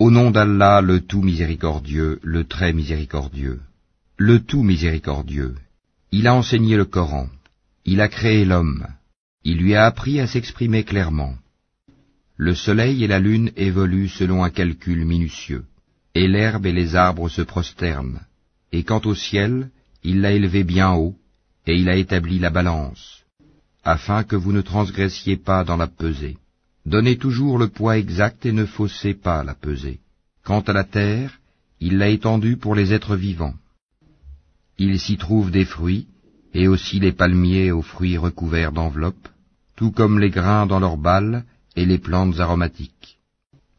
Au nom d'Allah, le tout miséricordieux, le très miséricordieux. Le tout miséricordieux. Il a enseigné le Coran. Il a créé l'homme. Il lui a appris à s'exprimer clairement. Le soleil et la lune évoluent selon un calcul minutieux, et l'herbe et les arbres se prosternent. Et quant au ciel, il l'a élevé bien haut, et il a établi la balance, afin que vous ne transgressiez pas dans la pesée. Donnez toujours le poids exact et ne faussez pas la pesée. Quant à la terre, il l'a étendue pour les êtres vivants. Il s'y trouve des fruits, et aussi les palmiers aux fruits recouverts d'enveloppes, tout comme les grains dans leurs balles et les plantes aromatiques.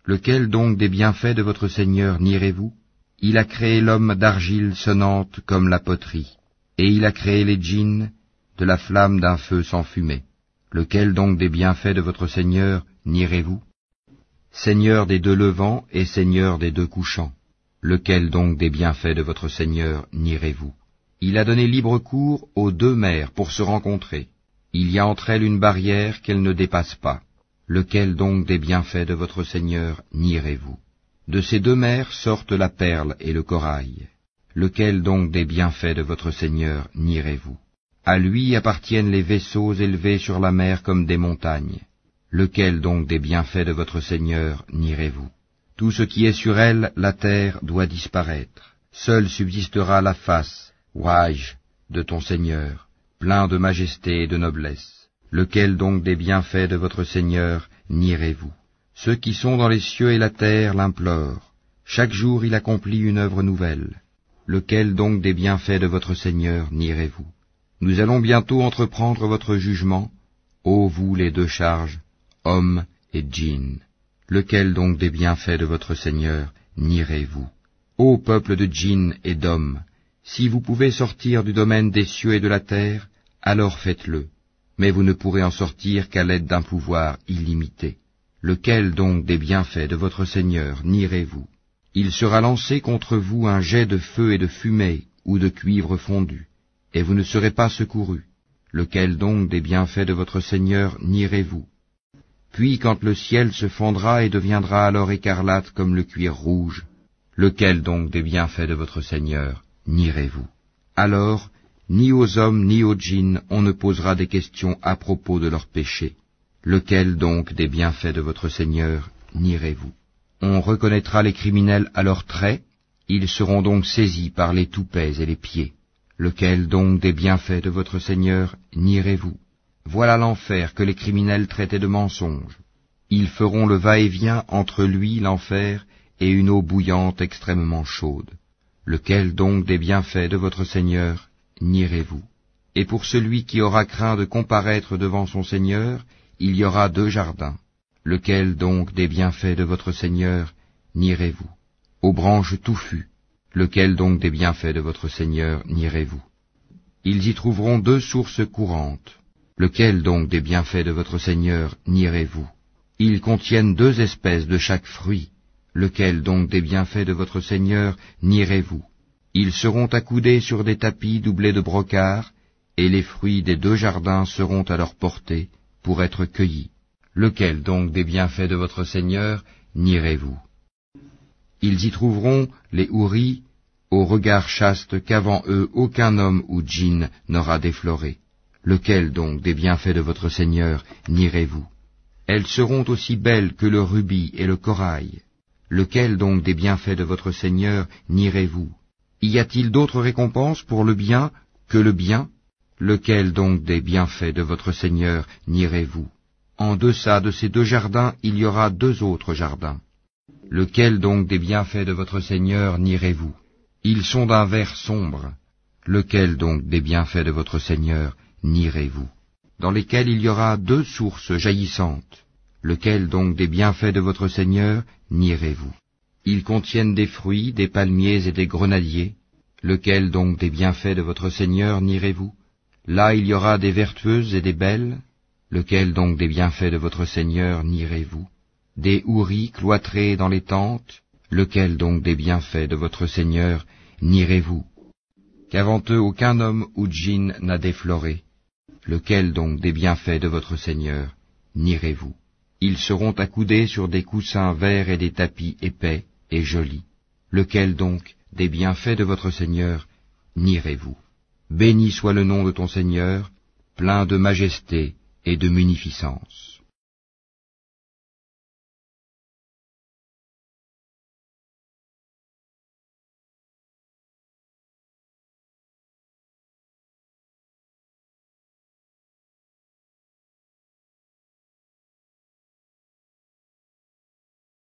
Lequel donc des bienfaits de votre Seigneur nierez-vous? Il a créé l'homme d'argile sonnante comme la poterie, et il a créé les djinns de la flamme d'un feu sans fumée. Lequel donc des bienfaits de votre Seigneur nierez-vous? Seigneur des deux levants et Seigneur des deux couchants. Lequel donc des bienfaits de votre Seigneur nierez-vous? Il a donné libre cours aux deux mers pour se rencontrer. Il y a entre elles une barrière qu'elles ne dépassent pas. Lequel donc des bienfaits de votre Seigneur nierez-vous? De ces deux mers sortent la perle et le corail. Lequel donc des bienfaits de votre Seigneur nierez-vous? À lui appartiennent les vaisseaux élevés sur la mer comme des montagnes. Lequel donc des bienfaits de votre Seigneur nierez-vous? Tout ce qui est sur elle, la terre, doit disparaître. Seule subsistera la face, Wajh, de ton Seigneur, plein de majesté et de noblesse. Lequel donc des bienfaits de votre Seigneur nierez-vous? Ceux qui sont dans les cieux et la terre l'implorent. Chaque jour il accomplit une œuvre nouvelle. Lequel donc des bienfaits de votre Seigneur nierez-vous? Nous allons bientôt entreprendre votre jugement, ô vous les deux charges, hommes et djinns. Lequel donc des bienfaits de votre Seigneur nierez-vous? Ô peuple de djinns et d'hommes, si vous pouvez sortir du domaine des cieux et de la terre, alors faites-le, mais vous ne pourrez en sortir qu'à l'aide d'un pouvoir illimité. Lequel donc des bienfaits de votre Seigneur nierez-vous? Il sera lancé contre vous un jet de feu et de fumée ou de cuivre fondu, et vous ne serez pas secourus. Lequel donc des bienfaits de votre Seigneur nierez-vous? Puis quand le ciel se fondra et deviendra alors écarlate comme le cuir rouge, lequel donc des bienfaits de votre Seigneur nierez-vous? Alors, ni aux hommes ni aux djinns on ne posera des questions à propos de leurs péchés. Lequel donc des bienfaits de votre Seigneur nierez-vous? On reconnaîtra les criminels à leurs traits, ils seront donc saisis par les toupets et les pieds. Lequel donc des bienfaits de votre Seigneur nierez-vous? Voilà l'enfer que les criminels traitaient de mensonge. Ils feront le va-et-vient entre lui, l'enfer, et une eau bouillante extrêmement chaude. Lequel donc des bienfaits de votre Seigneur nierez-vous? Et pour celui qui aura craint de comparaître devant son Seigneur, il y aura deux jardins. Lequel donc des bienfaits de votre Seigneur nierez-vous? Aux branches touffues. Lequel donc des bienfaits de votre Seigneur nierez-vous? Ils y trouveront deux sources courantes. Lequel donc des bienfaits de votre Seigneur nierez-vous? Ils contiennent deux espèces de chaque fruit. Lequel donc des bienfaits de votre Seigneur nierez-vous? Ils seront accoudés sur des tapis doublés de brocart, et les fruits des deux jardins seront à leur portée pour être cueillis. Lequel donc des bienfaits de votre Seigneur nierez-vous? Ils y trouveront les houris, au regard chaste qu'avant eux aucun homme ou djinn n'aura défloré. Lequel donc des bienfaits de votre Seigneur nierez-vous? Elles seront aussi belles que le rubis et le corail. Lequel donc des bienfaits de votre Seigneur nierez-vous? Y a-t-il d'autres récompenses pour le bien que le bien? Lequel donc des bienfaits de votre Seigneur nierez-vous? En deçà de ces deux jardins, il y aura deux autres jardins. Lequel donc des bienfaits de votre Seigneur nierez-vous? Ils sont d'un vert sombre. Lequel donc des bienfaits de votre Seigneur nierez-vous? Dans lesquels il y aura deux sources jaillissantes. Lequel donc des bienfaits de votre Seigneur nierez-vous? Ils contiennent des fruits, des palmiers et des grenadiers. Lequel donc des bienfaits de votre Seigneur nierez-vous? Là il y aura des vertueuses et des belles. Lequel donc des bienfaits de votre Seigneur nierez-vous? Des houris cloîtrés dans les tentes. Lequel donc des bienfaits de votre Seigneur nierez-vous? Qu'avant eux aucun homme ou djinn n'a défloré. Lequel donc des bienfaits de votre Seigneur nierez-vous? Ils seront accoudés sur des coussins verts et des tapis épais, et joli. Lequel donc des bienfaits de votre Seigneur nierez-vous? Béni soit le nom de ton Seigneur, plein de majesté et de munificence.